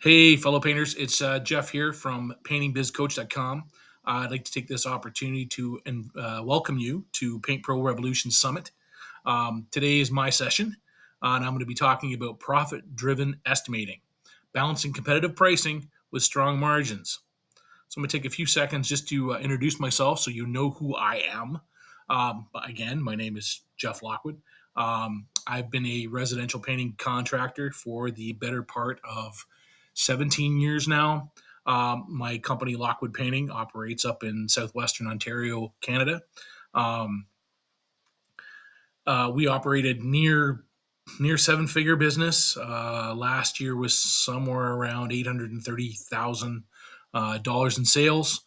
Hey, fellow painters, it's Jeff here from paintingbizcoach.com. I'd like to take this opportunity to welcome you to Paint Pro Revolution Summit. Today is my session, and I'm going to be talking about profit driven estimating, balancing competitive pricing with strong margins. So I'm going to take a few seconds just to introduce myself so you know who I am. But again, my name is Jeff Lockwood. I've been a residential painting contractor for the better part of 17 years now. My company, Lockwood Painting, operates up in southwestern Ontario, Canada. Um, we operated near seven-figure business. Last year was somewhere around $830,000 in sales,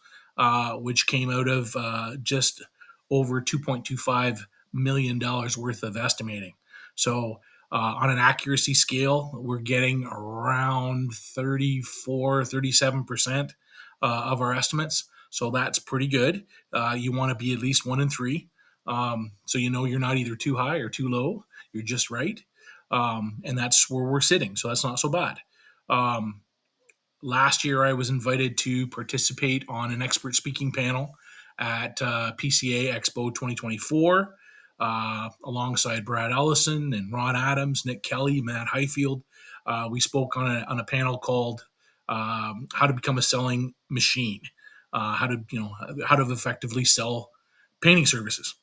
which came out of just over $2.25 million worth of estimating. So on an accuracy scale, we're getting around 37% of our estimates. So that's pretty good. You want to be at least 1 in 3. So you know you're not either too high or too low. You're just right. And that's where we're sitting. So that's not so bad. Um, Last year, I was invited to participate on an expert speaking panel at PCA Expo 2024 alongside Brad Ellison and Ron Adams, Nick Kelly, Matt Highfield. We spoke on a panel called "How to Become a Selling Machine," how to effectively sell painting services.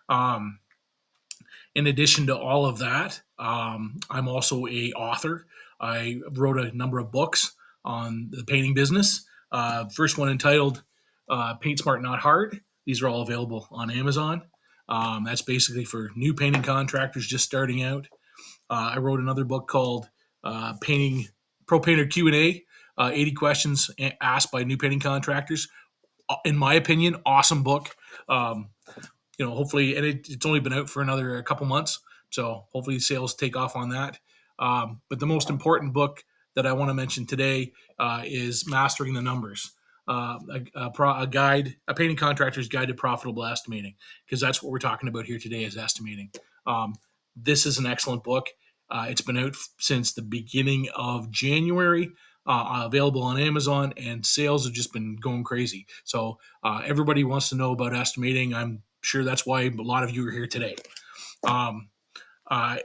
Um, in addition to all of that, I'm also a author. I wrote a number of books on the painting business. First one entitled "Paint Smart, Not Hard." These are all available on Amazon. That's basically for new painting contractors just starting out. I wrote another book called "Painting Pro Painter Q&A: 80 Questions Asked by New Painting Contractors." In my opinion, awesome book. Um, hopefully, and it's only been out for another couple months, so hopefully sales take off on that. But the most important book that I want to mention today is Mastering the Numbers, a painting contractor's guide to profitable estimating, because that's what we're talking about here today is estimating. This is an excellent book. It's been out since the beginning of January. Available on Amazon, and sales have just been going crazy. So everybody wants to know about estimating. I'm sure that's why a lot of you are here today. Um, uh,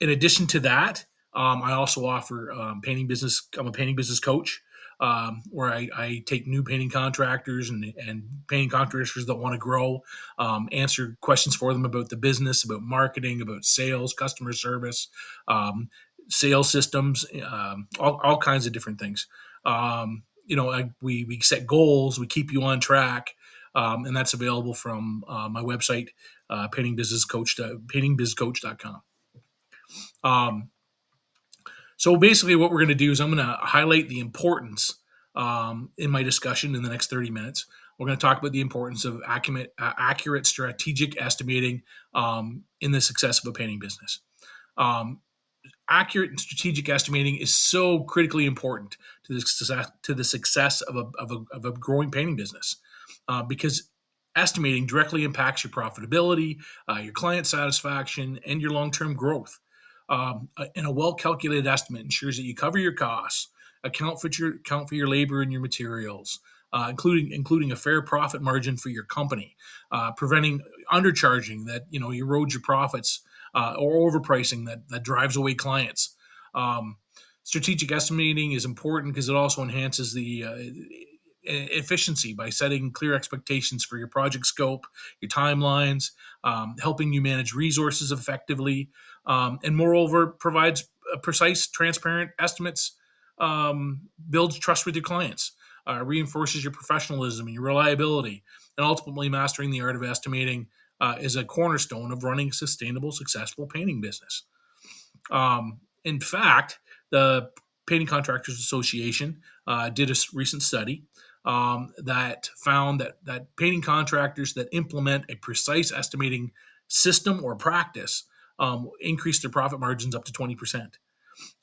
in addition to that, I also offer painting business. I'm a painting business coach, where I take new painting contractors and painting contractors that want to grow, answer questions for them about the business, about marketing, about sales, customer service, sales systems, all kinds of different things. We set goals, we keep you on track, and that's available from my website, paintingbizcoach.com. So basically, what we're going to do is I'm going to highlight the importance in my discussion in the next 30 minutes. We're going to talk about the importance of accurate strategic estimating in the success of a painting business. Accurate and strategic estimating is so critically important to the success of a growing painting business, because estimating directly impacts your profitability, your client satisfaction, and your long-term growth. And a well-calculated estimate ensures that you cover your costs, account for your labor and your materials, including a fair profit margin for your company, preventing undercharging that erodes your profits, or overpricing that drives away clients. Strategic estimating is important because it also enhances the efficiency by setting clear expectations for your project scope, your timelines, helping you manage resources effectively, and moreover provides precise, transparent estimates, builds trust with your clients, reinforces your professionalism and your reliability, and ultimately mastering the art of estimating is a cornerstone of running a sustainable, successful painting business. In fact, the Painting Contractors Association did a recent study that found that painting contractors that implement a precise estimating system or practice increase their profit margins up to 20%.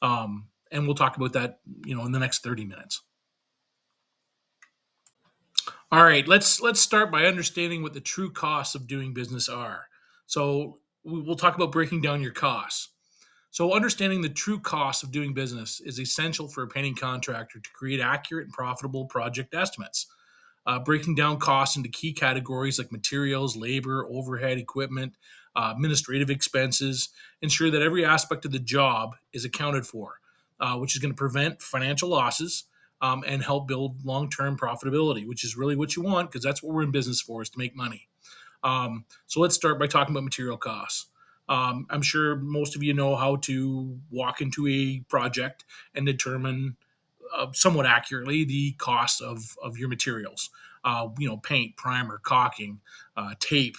And we'll talk about that, in the next 30 minutes. All right, let's start by understanding what the true costs of doing business are. So we'll talk about breaking down your costs. So, understanding the true cost of doing business is essential for a painting contractor to create accurate and profitable project estimates. Breaking down costs into key categories like materials, labor, overhead, equipment, administrative expenses, ensure that every aspect of the job is accounted for, which is going to prevent financial losses and help build long-term profitability, which is really what you want because that's what we're in business for, is to make money. So let's start by talking about material costs. I'm sure most of you know how to walk into a project and determine somewhat accurately the cost of your materials. Paint, primer, caulking, tape,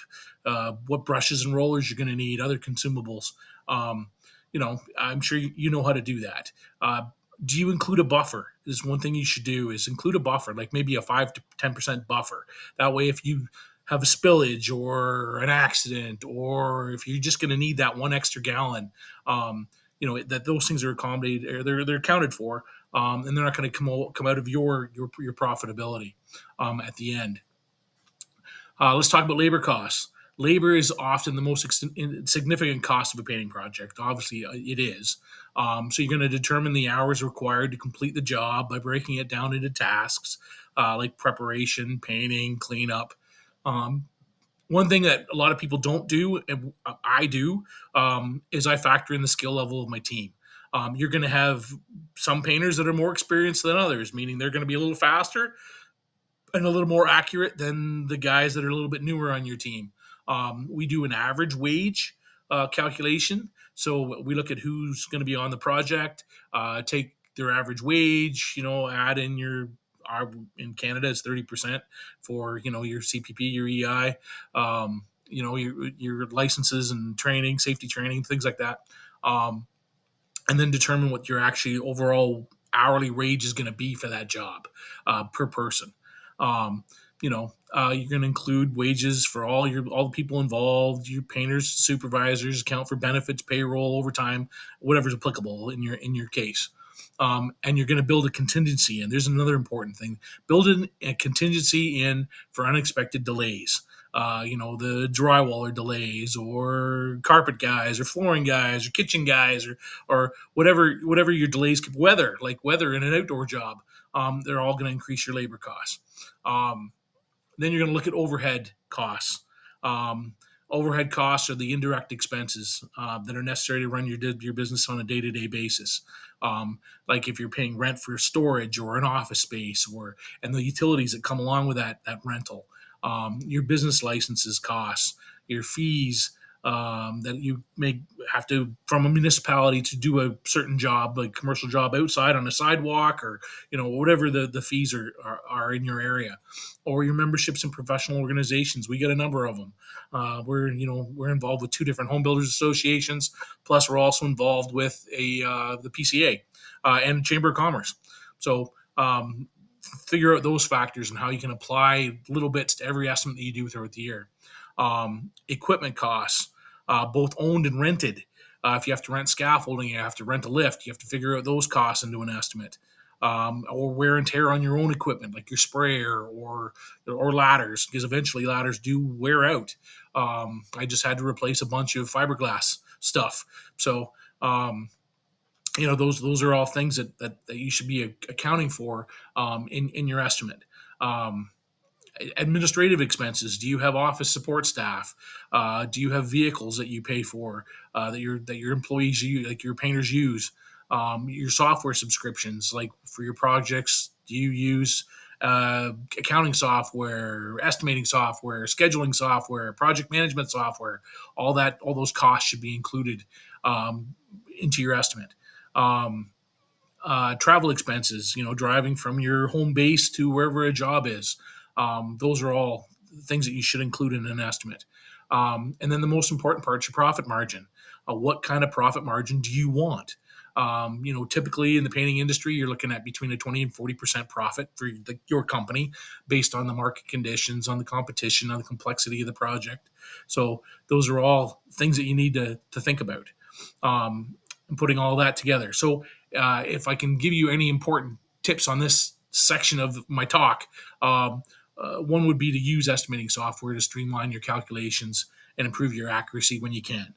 what brushes and rollers you're going to need, other consumables. I'm sure you know how to do that. Do you include a buffer? Is one thing you should do is include a buffer, like maybe a 5 to 10% buffer. That way, if you have a spillage or an accident, or if you're just going to need that one extra gallon, that those things are accommodated, or they're accounted for, and they're not going to come out of your profitability at the end. Let's talk about labor costs. Labor is often the most significant cost of a painting project. Obviously, it is. So you're going to determine the hours required to complete the job by breaking it down into tasks like preparation, painting, cleanup. Um, One thing that a lot of people don't do, and I do, is I factor in the skill level of my team. You're going to have some painters that are more experienced than others, meaning they're going to be a little faster and a little more accurate than the guys that are a little bit newer on your team. We do an average wage calculation. So we look at who's going to be on the project, take their average wage, add in in Canada, it's 30% for, your CPP, your EI, your licenses and training, safety training, things like that. And then determine what your actually overall hourly wage is going to be for that job per person. Um, you're going to include wages for all the people involved, your painters, supervisors, account for benefits, payroll, overtime, whatever's applicable in your case. And you're going to build a contingency in. There's another important thing: build a contingency in for unexpected delays. The drywaller delays, or carpet guys, or flooring guys, or kitchen guys, or whatever your delays could, weather in an outdoor job. They're all going to increase your labor costs. Um, then you're going to look at overhead costs. Um, Overhead costs are the indirect expenses that are necessary to run your business on a day-to-day basis. Like if you're paying rent for storage or an office space, and the utilities that come along with that rental, your business licenses costs, your fees that you may have to from a municipality to do a certain job, like commercial job outside on a sidewalk, or whatever the fees are in your area, or your memberships in professional organizations. We get a number of them. We're involved with two different home builders associations. Plus, we're also involved with the PCA and Chamber of Commerce. So figure out those factors and how you can apply little bits to every estimate that you do throughout the year. Equipment costs, both owned and rented. If you have to rent scaffolding, you have to rent a lift, you have to figure out those costs into an estimate. Or wear and tear on your own equipment, like your sprayer or ladders, because eventually ladders do wear out. I just had to replace a bunch of fiberglass stuff. So those are all things that you should be accounting for in your estimate. Um, Administrative expenses. Do you have office support staff? Do you have vehicles that you pay for that your employees use, like your painters use? Your software subscriptions, like for your projects, do you use accounting software, estimating software, scheduling software, project management software? All those costs should be included into your estimate. Um, Travel expenses, driving from your home base to wherever a job is. Those are all things that you should include in an estimate. And then the most important part is your profit margin. What kind of profit margin do you want? Typically in the painting industry, you're looking at between a 20 and 40% profit for your company based on the market conditions, on the competition, on the complexity of the project. So those are all things that you need to think about. And putting all that together. So if I can give you any important tips on this section of my talk, one would be to use estimating software to streamline your calculations and improve your accuracy when you can.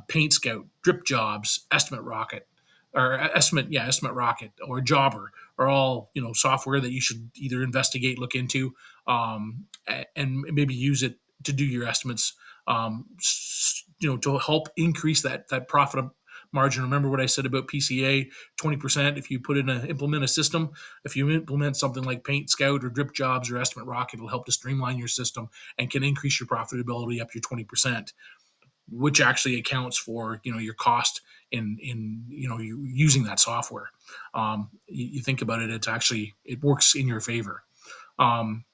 Paint Scout, Drip Jobs, Estimate Rocket, Estimate Rocket, or Jobber are all software that you should either investigate, look into, and maybe use it to do your estimates. To help increase that profit margin. Remember what I said about PCA, 20%. If you implement a system, if you implement something like Paint Scout or Drip Jobs or Estimate Rocket, it'll help to streamline your system and can increase your profitability up to 20%, which actually accounts for your cost in you using that software. You think about it, it works in your favor. Um,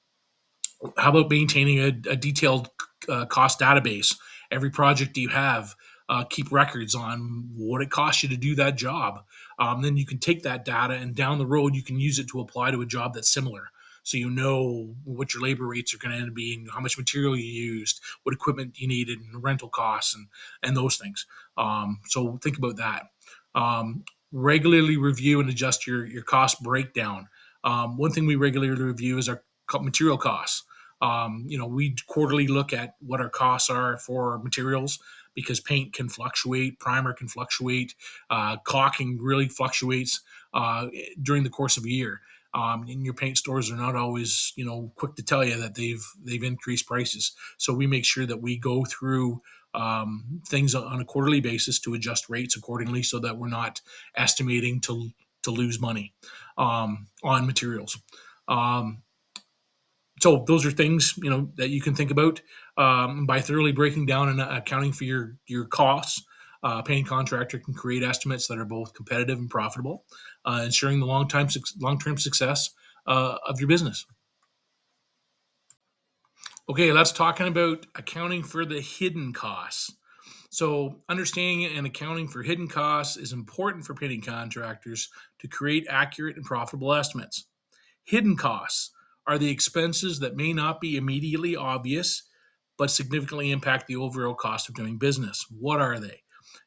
how about maintaining a detailed cost database? Every project you have, keep records on what it costs you to do that job. Then you can take that data and down the road, you can use it to apply to a job that's similar. So you know what your labor rates are going to end up being, how much material you used, what equipment you needed, and rental costs, and those things. So think about that. Regularly review and adjust your cost breakdown. One thing we regularly review is our material costs. We quarterly look at what our costs are for materials because paint can fluctuate, primer can fluctuate, caulking really fluctuates during the course of a year. And your paint stores are not always, quick to tell you that they've increased prices. So we make sure that we go through things on a quarterly basis to adjust rates accordingly, so that we're not estimating to lose money on materials. Um, so those are things that you can think about by thoroughly breaking down and accounting for your costs. Paying contractor can create estimates that are both competitive and profitable, ensuring the long-term success of your business. Okay, let's talking about accounting for the hidden costs. So, understanding and accounting for hidden costs is important for painting contractors to create accurate and profitable estimates. Hidden costs are the expenses that may not be immediately obvious, but significantly impact the overall cost of doing business. What are they?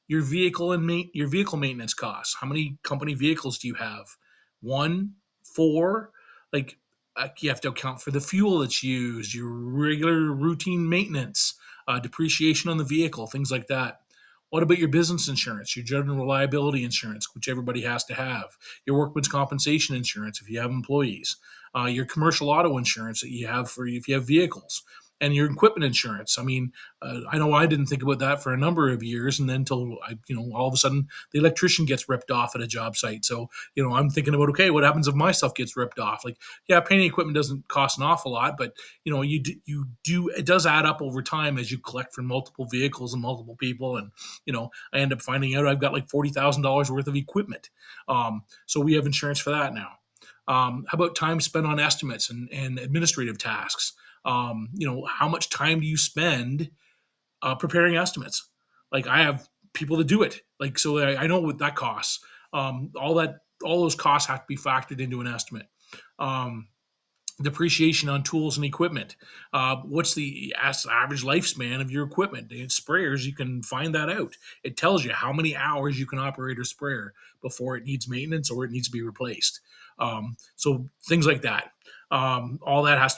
Your vehicle maintenance costs. How many company vehicles do you have? One, four. Like you have to account for the fuel that's used, your regular routine maintenance, depreciation on the vehicle, things like that. What about your business insurance, your general liability insurance, which everybody has to have, your workman's compensation insurance if you have employees, your commercial auto insurance that you have for if you have vehicles, and your equipment insurance. I mean, I know I didn't think about that for a number of years, and then until all of a sudden the electrician gets ripped off at a job site. So I'm thinking about, okay, what happens if my stuff gets ripped off? Like, yeah, painting equipment doesn't cost an awful lot, but you do it does add up over time as you collect from multiple vehicles and multiple people, and I end up finding out I've got like $40,000 worth of equipment. So we have insurance for that now. How about time spent on estimates and administrative tasks? How much time do you spend preparing estimates? Like I have people to do it. Like so, I know what that costs. All those costs have to be factored into an estimate. Um, Depreciation on tools and equipment. What's the average lifespan of your equipment? In sprayers, you can find that out. It tells you how many hours you can operate a sprayer before it needs maintenance or it needs to be replaced. So things like that. All that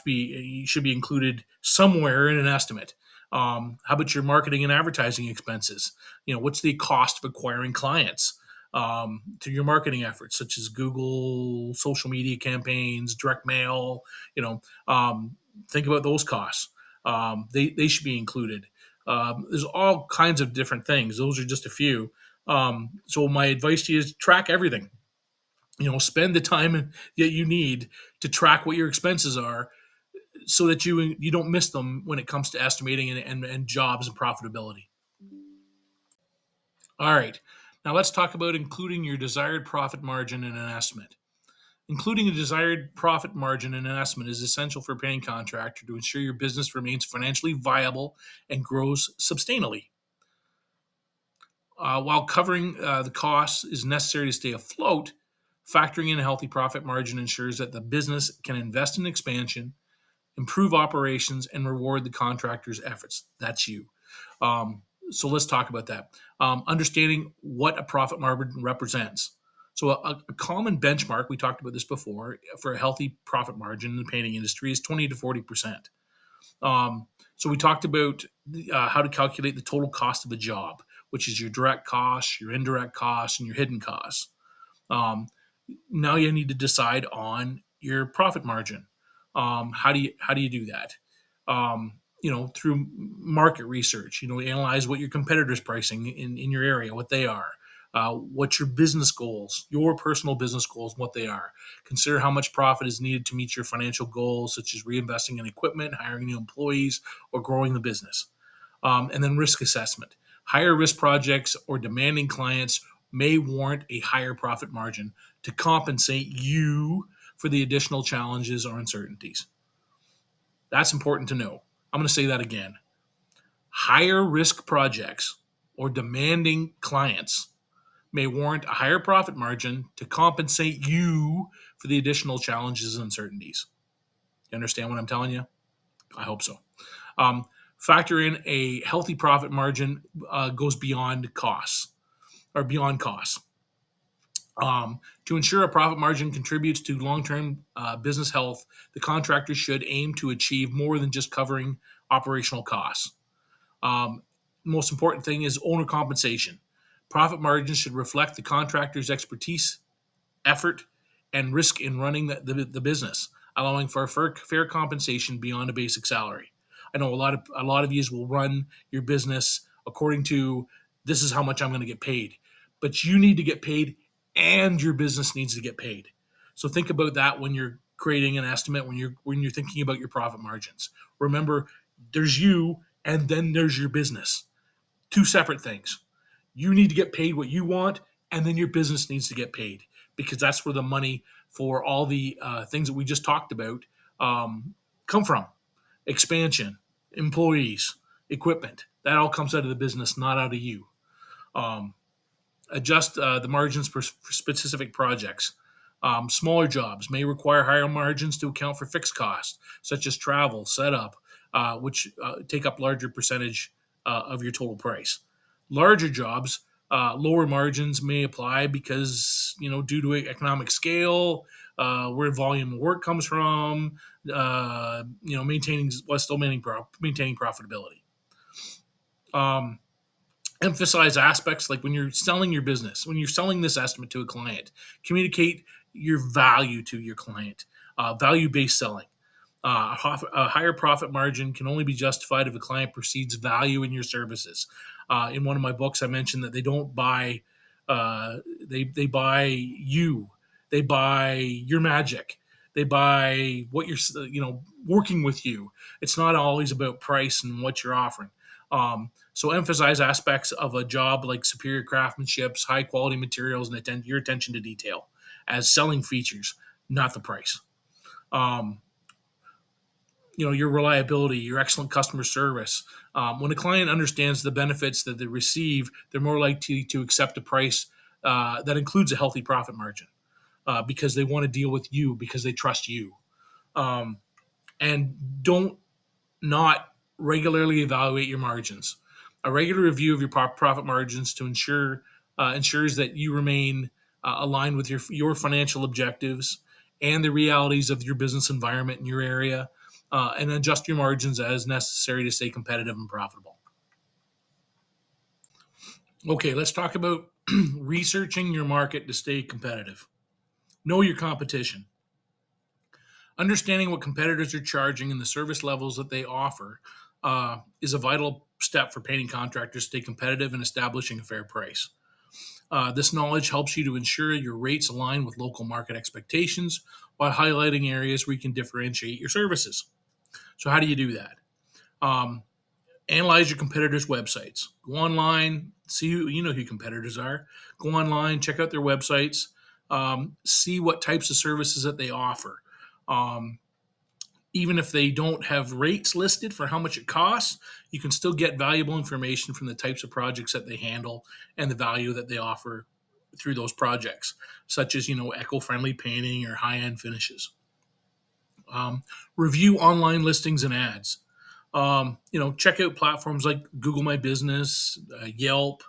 should be included somewhere in an estimate. How about your marketing and advertising expenses? What's the cost of acquiring clients? Through your marketing efforts, such as Google, social media campaigns, direct mail. Think about those costs. They should be included. There's all kinds of different things. Those are just a few. So my advice to you is track everything. Spend the time that you need to track what your expenses are, so that you don't miss them when it comes to estimating and jobs and profitability. All right. Now let's talk about including your desired profit margin in an estimate. Including a desired profit margin in an estimate is essential for a paying contractor to ensure your business remains financially viable and grows sustainably. While covering the costs is necessary to stay afloat, factoring in a healthy profit margin ensures that the business can invest in expansion, improve operations, and reward the contractor's efforts. That's you. So let's talk about that. Understanding what a profit margin represents. So a common benchmark, we talked about this before, for a healthy profit margin in the painting industry is 20 to 40%. So we talked about how to calculate the total cost of a job, which is your direct costs, your indirect costs, and your hidden costs. Um, Now you need to decide on your profit margin. How do you do that? Through market research. Analyze what your competitors' pricing in your area, what they are. What's your business goals, your personal business goals, what they are. Consider how much profit is needed to meet your financial goals, such as reinvesting in equipment, hiring new employees, or growing the business. And then risk assessment. Higher risk projects or demanding clients may warrant a higher profit margin to compensate you for the additional challenges or uncertainties. That's important to know. I'm going to say that again. Higher risk projects or demanding clients may warrant a higher profit margin to compensate you for the additional challenges and uncertainties. You understand what I'm telling you? I hope so. Um, Factor in a healthy profit margin goes beyond costs or beyond costs. To ensure a profit margin contributes to long-term business health, the contractor should aim to achieve more than just covering operational costs. Um, Most important thing is owner compensation. Profit margins should reflect the contractor's expertise, effort, and risk in running the business, allowing for fair compensation beyond a basic salary. I know a lot of you will run your business according to this is how much I'm going to get paid, but you need to get paid, and your business needs to get paid. So think about that when you're creating an estimate, when you're thinking about your profit margins. Remember, there's you, and then there's your business. Two separate things. You need to get paid what you want, and then your business needs to get paid because that's where the money for all the things that we just talked about come from. Expansion, employees, equipment. That all comes out of the business, not out of you. Um, Adjust the margins for specific projects. Smaller jobs may require higher margins to account for fixed costs, such as travel, setup, which take up larger percentage of your total price. Larger jobs, lower margins may apply because due to economic scale, where volume of work comes from, maintaining while still maintaining profitability. Um, Emphasize aspects like when you're selling your business, when you're selling this estimate to a client, communicate your value to your client. Value-based selling. A higher profit margin can only be justified if a client perceives value in your services. In one of my books, I mentioned that they don't buy, they buy you, they buy your magic, they buy what you're working with you. It's not always about price and what you're offering. So emphasize aspects of a job like superior craftsmanship, high quality materials, and your attention to detail as selling features, not the price. Um, your reliability, your excellent customer service. When a client understands the benefits that they receive, they're more likely to accept a price that includes a healthy profit margin because they want to deal with you because they trust you. Um, and don't not regularly evaluate your margins. A regular review of your profit margins to ensures that you remain aligned with your financial objectives and the realities of your business environment in your area, and adjust your margins as necessary to stay competitive and profitable. Okay, let's talk about researching your market to stay competitive. Know your competition. Understanding what competitors are charging and the service levels that they offer is a vital step for painting contractors to stay competitive and establishing a fair price. This knowledge helps you to ensure your rates align with local market expectations while highlighting areas where you can differentiate your services. So, how do you do that? Um, Analyze your competitors' websites. Go online, see who your competitors are. Go online, check out their websites, see what types of services that they offer. Um, Even if they don't have rates listed for how much it costs, you can still get valuable information from the types of projects that they handle and the value that they offer through those projects, such as eco-friendly painting or high-end finishes. Review online listings and ads. Check out platforms like Google My Business, Yelp,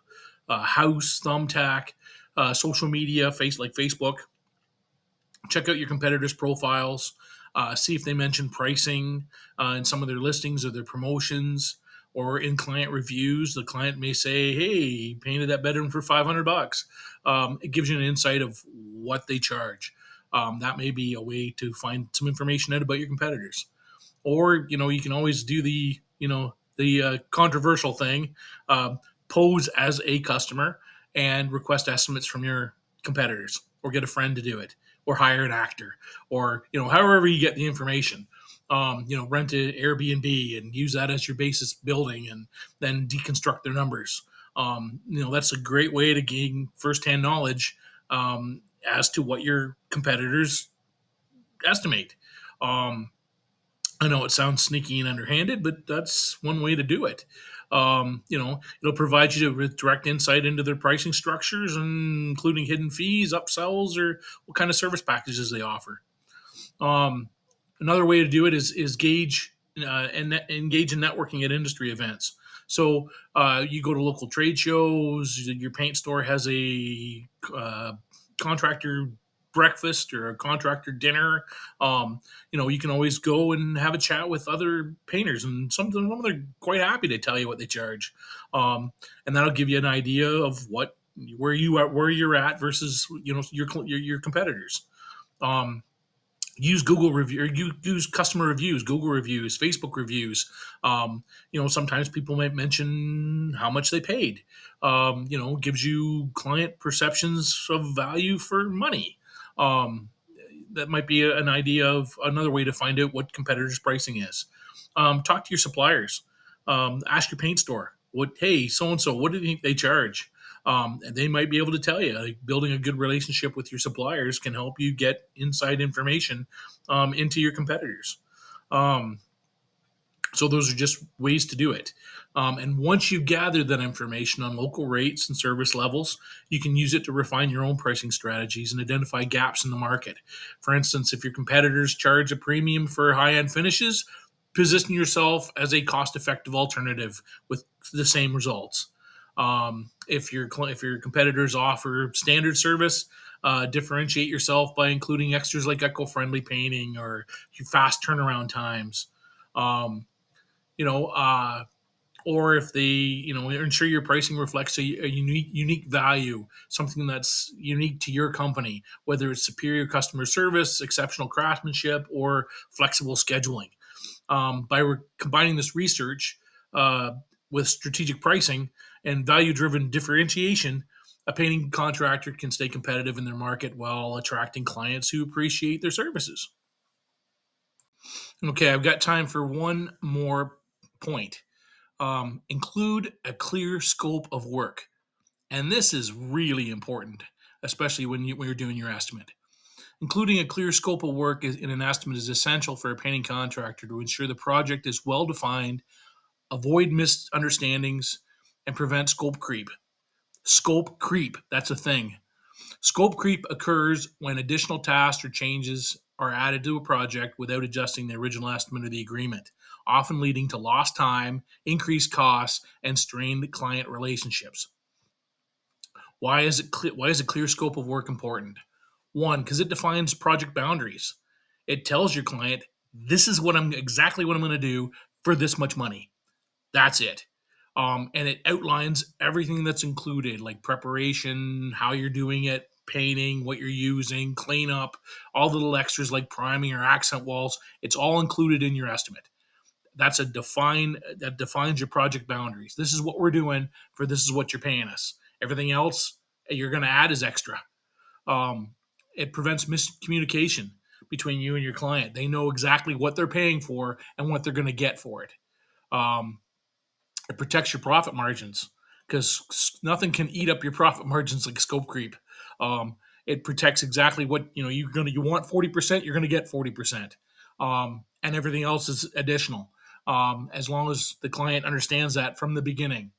House, Thumbtack, social media, like Facebook. Check out your competitors' profiles. See if they mention pricing in some of their listings or their promotions. Or in client reviews, the client may say, "Hey, he painted that bedroom for $500." It gives you an insight of what they charge. That may be a way to find some information out about your competitors. Or you can always do the controversial thing, uh, pose as a customer and request estimates from your competitors, or get a friend to do it, or hire an actor, or however you get the information. Rent an Airbnb and use that as your basis building, and then deconstruct their numbers. That's a great way to gain firsthand knowledge as to what your competitors estimate. Um, I know it sounds sneaky and underhanded, but that's one way to do it. It'll provide you with direct insight into their pricing structures, including hidden fees, upsells, or what kind of service packages they offer. Um, Another way to do it is gauge engage in networking at industry events. So you go to local trade shows. Your paint store has a contractor breakfast or a contractor dinner. You can always go and have a chat with other painters, and some of them are quite happy to tell you what they charge, and that'll give you an idea of where you're at versus your competitors. Um, Use Google review, or use customer reviews, Google reviews, Facebook reviews. Sometimes people might mention how much they paid. Gives you client perceptions of value for money. Um, that might be an idea of another way to find out what competitors' pricing is. Talk to your suppliers. Ask your paint store, hey, so and so, what do you think they charge? And they might be able to tell you. Like, building a good relationship with your suppliers can help you get inside information into your competitors. Um, so those are just ways to do it. And once you gather that information on local rates and service levels, you can use it to refine your own pricing strategies and identify gaps in the market. For instance, if your competitors charge a premium for high-end finishes, position yourself as a cost-effective alternative with the same results. If your competitors offer standard service, differentiate yourself by including extras like eco-friendly painting or your fast turnaround times. Um, you know, uh, or if they, ensure your pricing reflects a unique value, something that's unique to your company, whether it's superior customer service, exceptional craftsmanship, or flexible scheduling. By combining this research with strategic pricing and value-driven differentiation, a painting contractor can stay competitive in their market while attracting clients who appreciate their services. Okay, I've got time for one more point. Include a clear scope of work. And this is really important, especially when you're doing your estimate. Including a clear scope of work in an estimate is essential for a painting contractor to ensure the project is well defined, avoid misunderstandings, and prevent scope creep. Scope creep, that's a thing. Scope creep occurs when additional tasks or changes are added to a project without adjusting the original estimate or the agreement, often leading to lost time, increased costs, and strained client relationships. Why is a clear scope of work important? One, because it defines project boundaries. It tells your client, this is exactly what I'm going to do for this much money. That's it. And it outlines everything that's included, like preparation, how you're doing it, painting, what you're using, cleanup, all the little extras like priming or accent walls. It's all included in your estimate. That defines your project boundaries. This is what we're doing for this is what you're paying us. Everything else you're going to add is extra. Um, it prevents miscommunication between you and your client. They know exactly what they're paying for and what they're going to get for it. Um, it protects your profit margins because nothing can eat up your profit margins like scope creep. It protects exactly what you want 40%, you're gonna get 40%, and everything else is additional. As long as the client understands that from the beginning,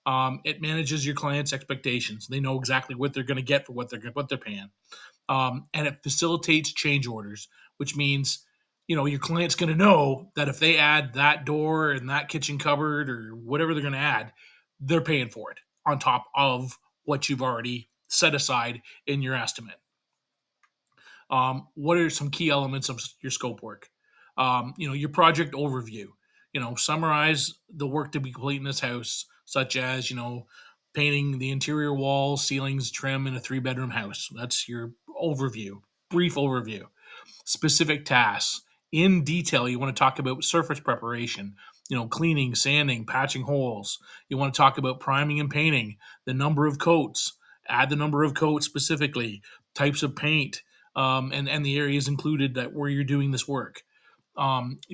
it manages your client's expectations. They know exactly what they're going to get for what they're paying, and it facilitates change orders, which means your client's going to know that if they add that door and that kitchen cupboard or whatever they're going to add, they're paying for it on top of what you've already set aside in your estimate. What are some key elements of your scope work? Your project overview. summarize the work to be complete in this house, such as, painting the interior walls, ceilings, trim in a 3-bedroom house. That's your overview, brief overview. Specific tasks in detail. You want to talk about surface preparation, cleaning, sanding, patching holes. You want to talk about priming and painting, the number of coats, add the number of coats specifically, types of paint, and the areas included that where you're doing this work.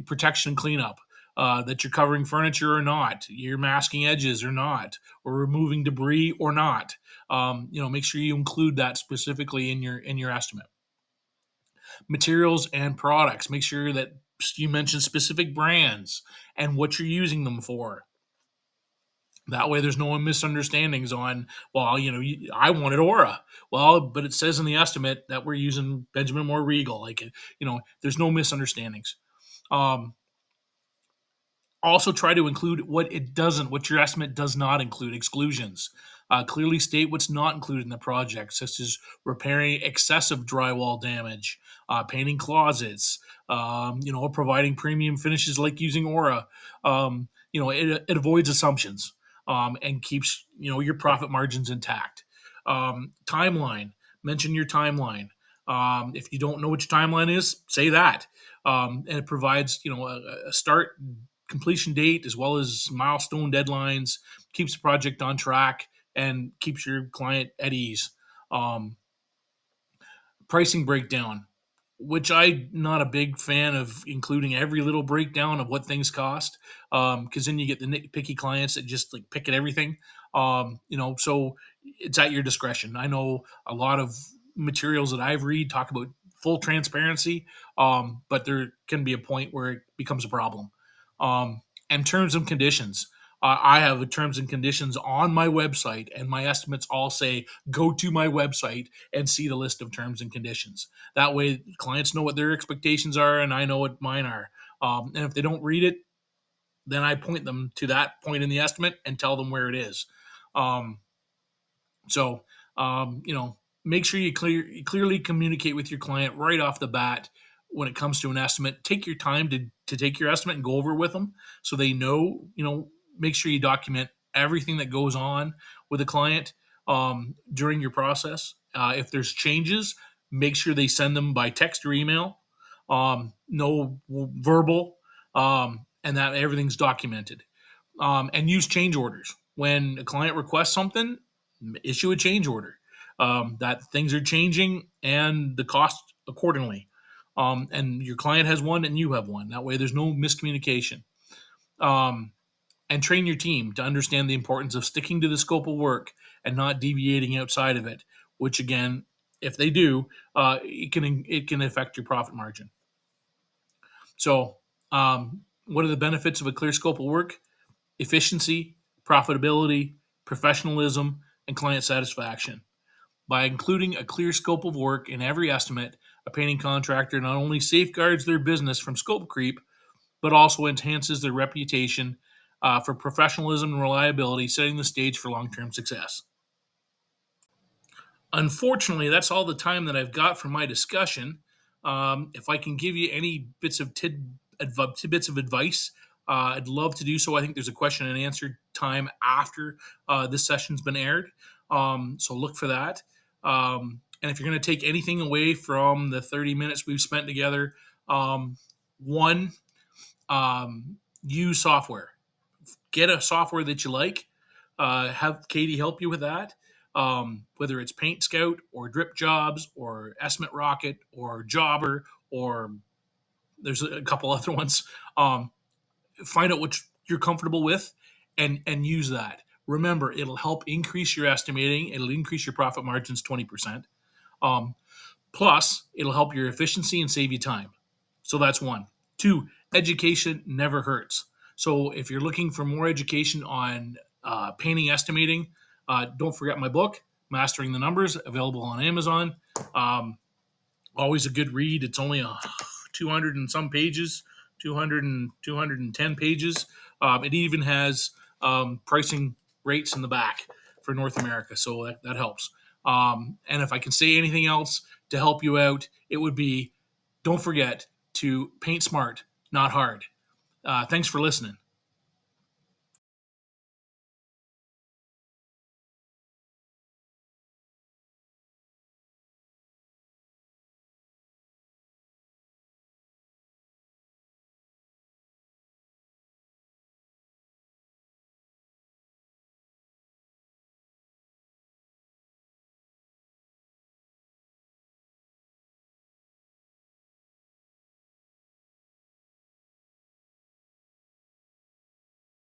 Protection and cleanup, that you're covering furniture or not, you're masking edges or not, or removing debris or not. Make sure you include that specifically in your estimate. Materials and products. Make sure that you mention specific brands and what you're using them for. That way, there's no misunderstandings on, well, I wanted Aura. Well, but it says in the estimate that we're using Benjamin Moore Regal. There's no misunderstandings. Um, Also, try to include what your estimate does not include, exclusions. Clearly state what's not included in the project, such as repairing excessive drywall damage, painting closets, or providing premium finishes like using Aura. It avoids assumptions, and keeps, your profit margins intact. Timeline, mention your timeline. If you don't know what your timeline is, say that. And it provides, a start completion date as well as milestone deadlines, keeps the project on track, and keeps your client at ease. Um, Pricing breakdown, which I'm not a big fan of including every little breakdown of what things cost, because then you get the nitpicky clients that just like pick at everything. So it's at your discretion. I know a lot of materials that I've read talk about full transparency, but there can be a point where it becomes a problem. And terms and conditions. I have terms and conditions on my website, and my estimates all say go to my website and see the list of terms and conditions. That way, clients know what their expectations are, and I know what mine are. And if they don't read it, then I point them to that point in the estimate and tell them where it is. Um, so, make sure you clearly communicate with your client right off the bat when it comes to an estimate. Take your time to take your estimate and go over it with them so they know, make sure you document everything that goes on with the client during your process. If there's changes, make sure they send them by text or email, no verbal, and that everything's documented. And use change orders. When a client requests something, issue a change order, that things are changing and the cost accordingly. And your client has one and you have one. That way, there's no miscommunication. Um, and train your team to understand the importance of sticking to the scope of work and not deviating outside of it. Which, again, if they do, it can affect your profit margin. So, what are the benefits of a clear scope of work? Efficiency, profitability, professionalism, and client satisfaction. By including a clear scope of work in every estimate, a painting contractor not only safeguards their business from scope creep, but also enhances their reputation for professionalism and reliability, setting the stage for long term success. Unfortunately, that's all the time that I've got for my discussion. If I can give you any tidbits of advice, I'd love to do so. I think there's a question and answer time after this session's been aired. So look for that. And if you're going to take anything away from the 30 minutes we've spent together, one, use software. Get a software that you like. Have Katie help you with that. Whether it's Paint Scout or Drip Jobs or Estimate Rocket or Jobber, or there's a couple other ones. Find out what you're comfortable with and use that. Remember, it'll help increase your estimating. It'll increase your profit margins 20%. Plus, it'll help your efficiency and save you time. So that's one. Two, education never hurts. So if you're looking for more education on painting estimating, don't forget my book, Mastering the Numbers, available on Amazon. Always a good read. It's only 200 and some pages, 210 pages. It even has pricing rates in the back for North America, so that helps. And if I can say anything else to help you out, it would be, don't forget to paint smart, not hard. Thanks for listening.